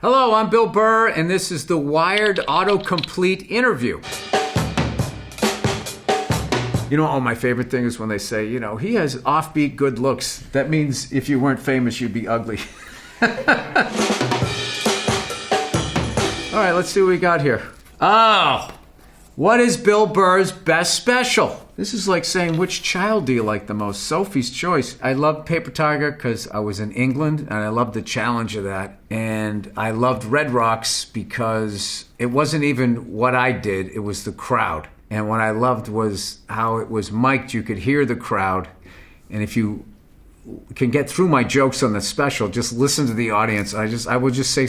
Hello, I'm Bill Burr, and this is the Wired Autocomplete interview. You know, my favorite thing is when they say, he has offbeat good looks. That means if you weren't famous, you'd be ugly. All right, let's see what we got here. Oh, what is Bill Burr's best special? This is like saying, which child do you like the most? Sophie's Choice. I loved Paper Tiger because I was in England, and I loved the challenge of that. And I loved Red Rocks because it wasn't even what I did, it was the crowd. And what I loved was how it was mic'd. You could hear the crowd. And if you can get through my jokes on the special, just listen to the audience. I would just say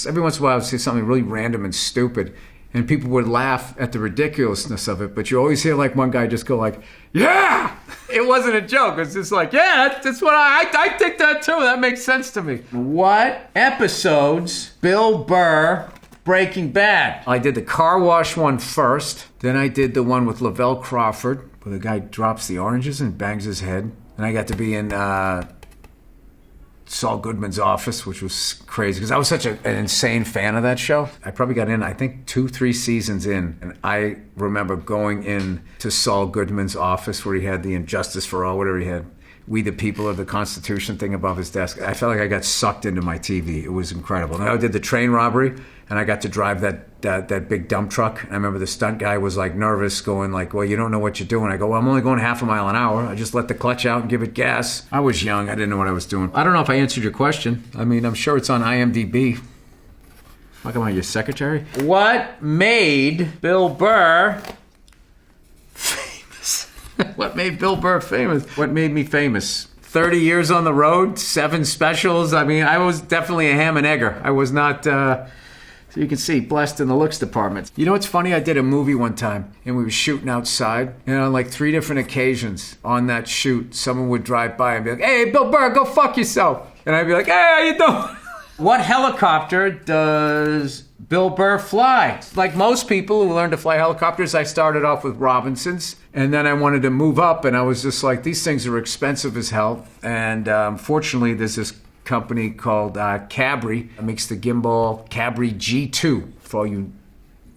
every once in a while I would say something really random and stupid. And people would laugh at the ridiculousness of it, but you always hear like one guy just go like, yeah! It wasn't a joke. It's just like, yeah, that's what I think that too. That makes sense to me. What episodes Bill Burr Breaking Bad? I did the car wash one first. Then I did the one with Lavelle Crawford, where the guy drops the oranges and bangs his head. And I got to be in Saul Goodman's office, which was crazy because I was such an insane fan of that show. I probably got in, I think, 2-3 seasons in, and I remember going in to Saul Goodman's office where he had the Injustice for All, whatever he had, We the People of the Constitution thing above his desk. I felt like I got sucked into my TV. It was incredible. And I did the train robbery, and I got to drive that big dump truck. I remember the stunt guy was like nervous, going like, well, you don't know what you're doing. I go, well, I'm only going half a mile an hour. I just let the clutch out and give it gas. I was young. I didn't know what I was doing. I don't know if I answered your question. I mean, I'm sure it's on IMDb. How come I'm your secretary? What made Bill Burr famous? What made Bill Burr famous? What made me famous? 30 years on the road, 7 specials. I mean, I was definitely a ham and egger. I was not... So you can see, blessed in the looks department. You know what's funny? I did a movie one time, and we were shooting outside. And on like 3 different occasions on that shoot, someone would drive by and be like, hey, Bill Burr, go fuck yourself. And I'd be like, hey, how you doing? What helicopter does Bill Burr fly? Like most people who learn to fly helicopters, I started off with Robinsons. And then I wanted to move up, and I was just like, these things are expensive as hell. And fortunately, there's this company called Cabri. It makes the gimbal Cabri G2 for all you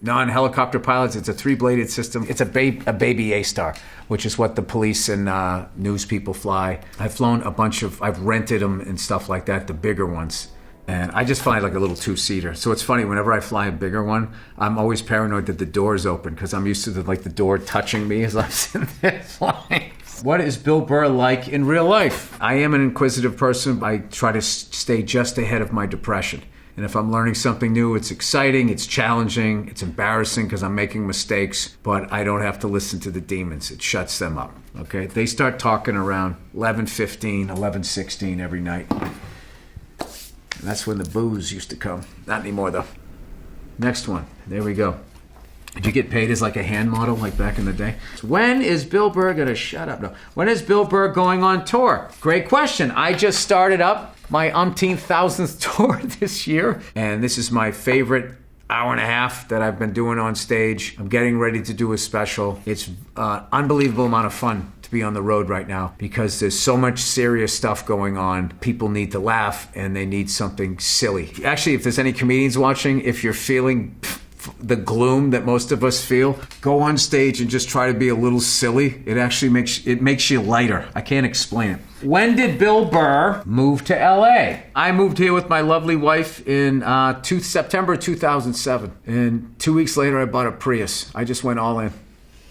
non-helicopter pilots. It's a 3-bladed system. It's a baby A-Star, which is what the police and news people fly. I've rented them and stuff like that, the bigger ones. And I just fly like a little 2-seater. So it's funny, whenever I fly a bigger one, I'm always paranoid that the door's open because I'm used to the door touching me as I'm sitting there flying. What is Bill Burr like in real life? I am an inquisitive person. I try to stay just ahead of my depression. And if I'm learning something new, it's exciting, it's challenging, it's embarrassing because I'm making mistakes, but I don't have to listen to the demons. It shuts them up, okay? They start talking around 11:15, 11:16 every night. And that's when the booze used to come. Not anymore, though. Next one. There we go. Did you get paid as like a hand model like back in the day? When is Bill Burr going to shut up? No. When is Bill Burr going on tour? Great question. I just started up my umpteenth thousandth tour this year. And this is my favorite hour and a half that I've been doing on stage. I'm getting ready to do a special. It's an unbelievable amount of fun to be on the road right now because there's so much serious stuff going on. People need to laugh and they need something silly. Actually, if there's any comedians watching, if you're feeling the gloom that most of us feel, go on stage and just try to be a little silly. It actually makes you lighter. I can't explain it. When did Bill Burr move to LA? I moved here with my lovely wife in September 2007. And 2 weeks later, I bought a Prius. I just went all in.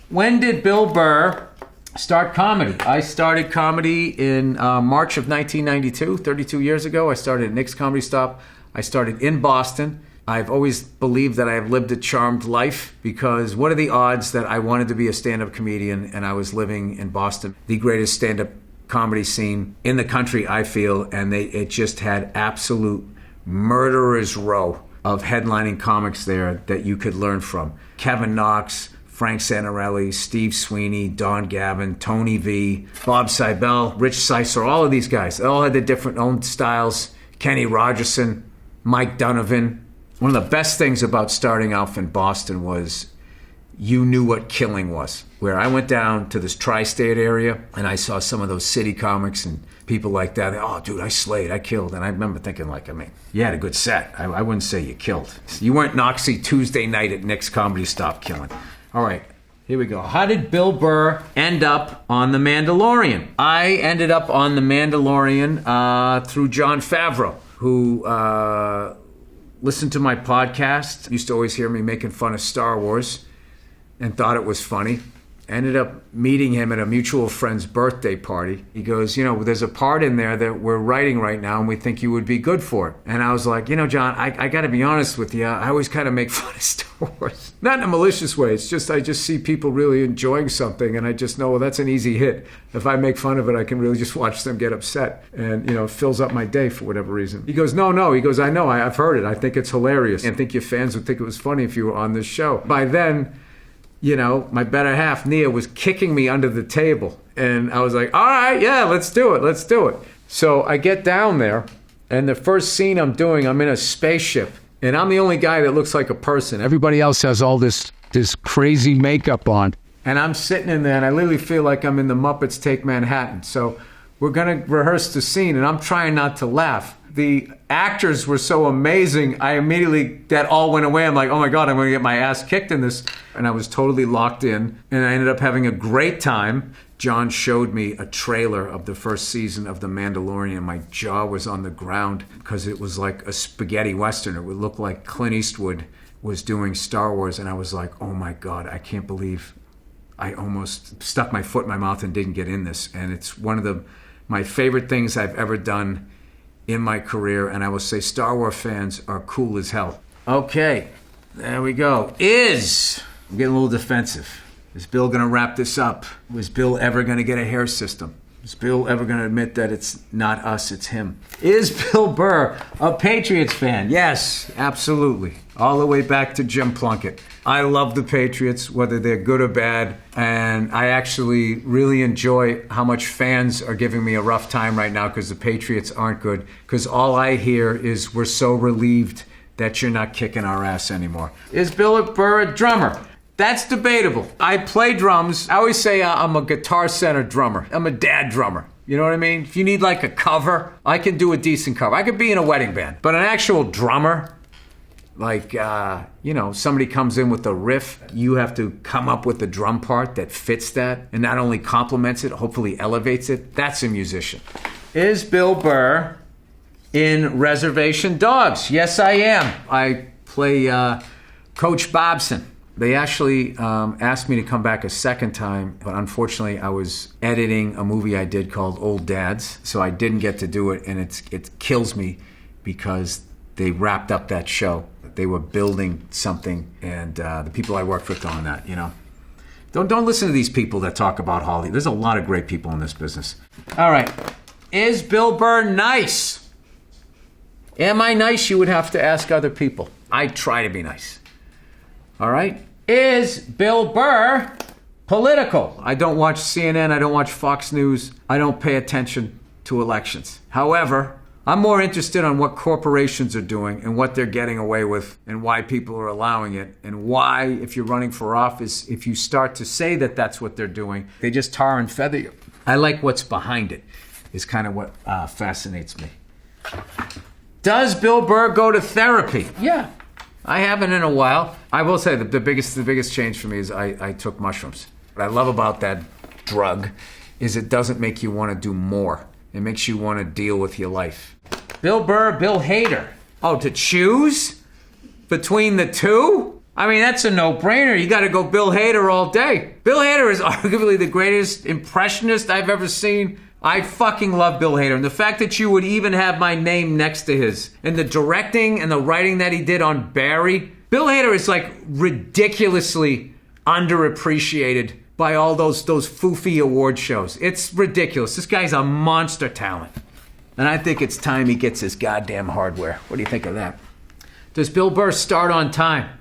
When did Bill Burr start comedy? I started comedy in March of 1992, 32 years ago. I started at Nick's Comedy Stop. I started in Boston. I've always believed that I have lived a charmed life because what are the odds that I wanted to be a stand-up comedian and I was living in Boston, the greatest stand-up comedy scene in the country, I feel, and it just had absolute murderer's row of headlining comics there that you could learn from. Kevin Knox, Frank Santarelli, Steve Sweeney, Don Gavin, Tony V, Bob Seibel, Rich Sicer, all of these guys. They all had their different own styles. Kenny Rogerson, Mike Donovan. One of the best things about starting off in Boston was you knew what killing was. Where I went down to this tri-state area and I saw some of those city comics and people like that. Oh, dude, I slayed, I killed. And I remember thinking, like, I mean, you had a good set. I wouldn't say you killed. You weren't Noxie Tuesday night at Nick's Comedy Stop killing. All right, here we go. How did Bill Burr end up on The Mandalorian? I ended up on The Mandalorian through Jon Favreau, who listened to my podcast. Used to always hear me making fun of Star Wars and thought it was funny. Ended up meeting him at a mutual friend's birthday party. He goes, there's a part in there that we're writing right now and we think you would be good for it. And I was like, John, I got to be honest with you. I always kind of make fun of Star Wars. Not in a malicious way. It's just, I just see people really enjoying something and I just know, well, that's an easy hit. If I make fun of it, I can really just watch them get upset. And, it fills up my day for whatever reason. He goes, no. He goes, I know, I've heard it. I think it's hilarious. I think your fans would think it was funny if you were on this show. By then, my better half, Nia, was kicking me under the table. And I was like, all right, yeah, let's do it. So I get down there, and the first scene I'm doing, I'm in a spaceship. And I'm the only guy that looks like a person. Everybody else has all this crazy makeup on. And I'm sitting in there, and I literally feel like I'm in the Muppets Take Manhattan. So we're going to rehearse the scene, and I'm trying not to laugh. The actors were so amazing, that all went away. I'm like, oh my God, I'm going to get my ass kicked in this. And I was totally locked in, and I ended up having a great time. John showed me a trailer of the first season of The Mandalorian. My jaw was on the ground because it was like a spaghetti Western. It would look like Clint Eastwood was doing Star Wars. And I was like, oh my God, I can't believe I almost stuck my foot in my mouth and didn't get in this. And it's one of my favorite things I've ever done in my career, and I will say Star Wars fans are cool as hell. Okay, there we go. I'm getting a little defensive. Is Bill going to wrap this up? Was Bill ever going to get a hair system? Is Bill ever going to admit that it's not us, it's him? Is Bill Burr a Patriots fan? Yes, absolutely. All the way back to Jim Plunkett. I love the Patriots, whether they're good or bad, and I actually really enjoy how much fans are giving me a rough time right now because the Patriots aren't good, because all I hear is we're so relieved that you're not kicking our ass anymore. Is Bill Burr a drummer? That's debatable. I play drums. I always say I'm a guitar-centered drummer. I'm a dad drummer. You know what I mean? If you need like a cover, I can do a decent cover. I could be in a wedding band. But an actual drummer, like, somebody comes in with a riff, you have to come up with the drum part that fits that and not only complements it, hopefully elevates it. That's a musician. Is Bill Burr in Reservation Dogs? Yes, I am. I play Coach Bobson. They actually asked me to come back a second time, but unfortunately I was editing a movie I did called Old Dads, so I didn't get to do it, and it kills me because they wrapped up that show. They were building something, and the people I worked with on that, Don't listen to these people that talk about Hollywood. There's a lot of great people in this business. All right. Is Bill Burr nice? Am I nice? You would have to ask other people. I try to be nice. All right. Is Bill Burr political? I don't watch CNN. I don't watch Fox News. I don't pay attention to elections. However, I'm more interested on what corporations are doing and what they're getting away with and why people are allowing it and why, if you're running for office, if you start to say that that's what they're doing, they just tar and feather you. I like what's behind it is kind of what fascinates me. Does Bill Burr go to therapy? Yeah. I haven't in a while. I will say the biggest change for me is I took mushrooms. What I love about that drug is it doesn't make you want to do more. It makes you want to deal with your life. Bill Burr, Bill Hader. Oh, to choose between the two? I mean, that's a no-brainer. You got to go Bill Hader all day. Bill Hader is arguably the greatest impressionist I've ever seen. I fucking love Bill Hader. And the fact that you would even have my name next to his, and the directing and the writing that he did on Barry. Bill Hader is like ridiculously underappreciated by all those foofy award shows. It's ridiculous. This guy's a monster talent. And I think it's time he gets his goddamn hardware. What do you think of that? Does Bill Burr start on time?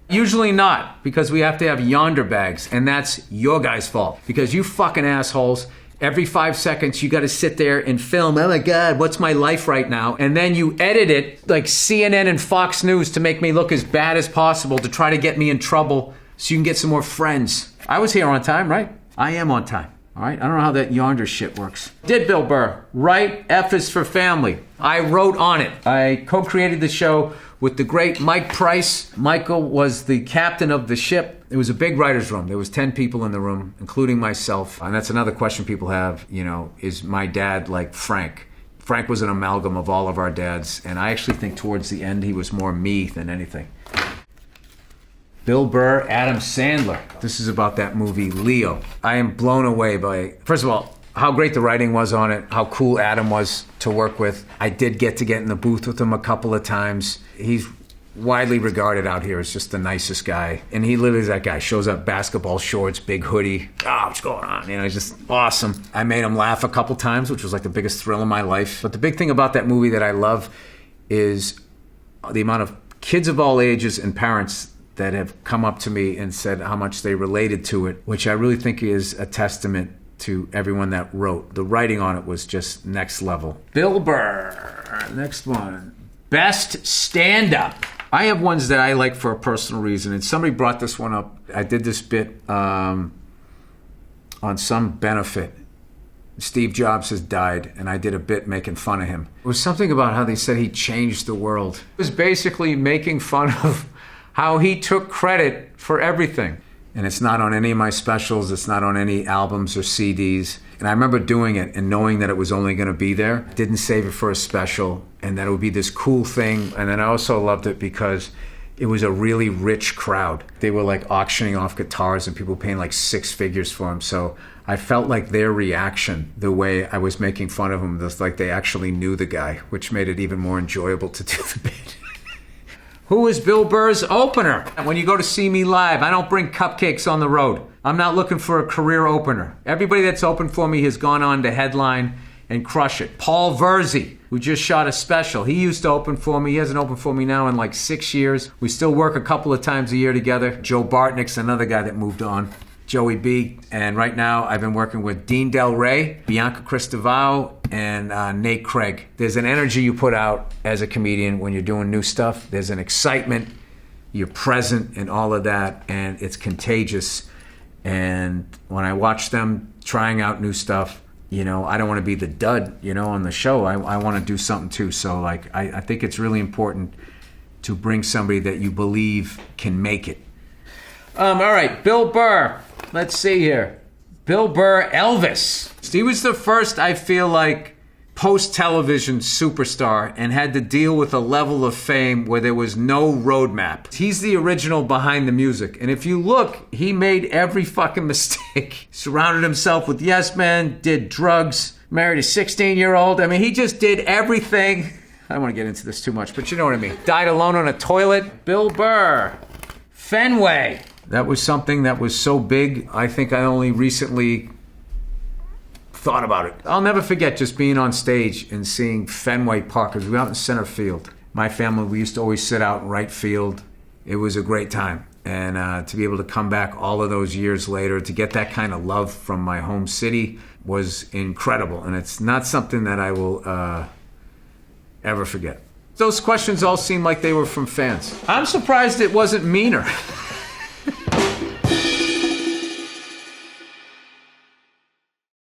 Usually not, because we have to have yonder bags, and that's your guys' fault. Because you fucking assholes, every 5 seconds you got to sit there and film, oh my God, what's my life right now? And then you edit it like CNN and Fox News to make me look as bad as possible to try to get me in trouble so you can get some more friends. I was here on time, right? I am on time. All right, I don't know how that yonder shit works. Did Bill Burr write F is for Family? I wrote on it. I co-created the show with the great Mike Price. Michael was the captain of the ship. It was a big writer's room. There was 10 people in the room, including myself. And that's another question people have, is my dad like Frank? Frank was an amalgam of all of our dads, and I actually think towards the end he was more me than anything. Bill Burr, Adam Sandler. This is about that movie, Leo. I am blown away by, first of all, how great the writing was on it, how cool Adam was to work with. I did get in the booth with him a couple of times. He's widely regarded out here as just the nicest guy. And he literally is that guy. Shows up, basketball shorts, big hoodie. Oh, what's going on? He's just awesome. I made him laugh a couple times, which was like the biggest thrill in my life. But the big thing about that movie that I love is the amount of kids of all ages and parents that have come up to me and said how much they related to it, which I really think is a testament to everyone that wrote. The writing on it was just next level. Bill Burr, next one. Best stand-up. I have ones that I like for a personal reason, and somebody brought this one up. I did this bit on some benefit. Steve Jobs has died, and I did a bit making fun of him. It was something about how they said he changed the world. It was basically making fun of how he took credit for everything. And it's not on any of my specials, it's not on any albums or CDs. And I remember doing it and knowing that it was only gonna be there. Didn't save it for a special, and that it would be this cool thing. And then I also loved it because it was a really rich crowd. They were like auctioning off guitars and people paying like 6 figures for them. So I felt like their reaction, the way I was making fun of them, was like they actually knew the guy, which made it even more enjoyable to do the bit. Who is Bill Burr's opener? When you go to see me live, I don't bring cupcakes on the road. I'm not looking for a career opener. Everybody that's opened for me has gone on to headline and crush it. Paul Verzi, who just shot a special. He used to open for me. He hasn't opened for me now in like 6 years. We still work a couple of times a year together. Joe Bartnick's another guy that moved on. Joey B. And right now I've been working with Dean Del Rey, Bianca Cristevao, and Nate Craig. There's an energy you put out as a comedian when you're doing new stuff. There's an excitement. You're present in all of that, and it's contagious. And when I watch them trying out new stuff, I don't want to be the dud, on the show. I want to do something too. So I think it's really important to bring somebody that you believe can make it. All right, Bill Burr. Let's see here. Bill Burr, Elvis. He was the first, I feel like, post-television superstar and had to deal with a level of fame where there was no roadmap. He's the original behind the music. And if you look, he made every fucking mistake. Surrounded himself with yes men, did drugs, married a 16-year-old. I mean, he just did everything. I don't want to get into this too much, but you know what I mean. Died alone on a toilet. Bill Burr. Fenway. That was something that was so big, I think I only recently thought about it. I'll never forget just being on stage and seeing Fenway Park, because we were out in center field. My family, we used to always sit out in right field. It was a great time. And to be able to come back all of those years later, to get that kind of love from my home city was incredible. And it's not something that I will ever forget. Those questions all seem like they were from fans. I'm surprised it wasn't meaner.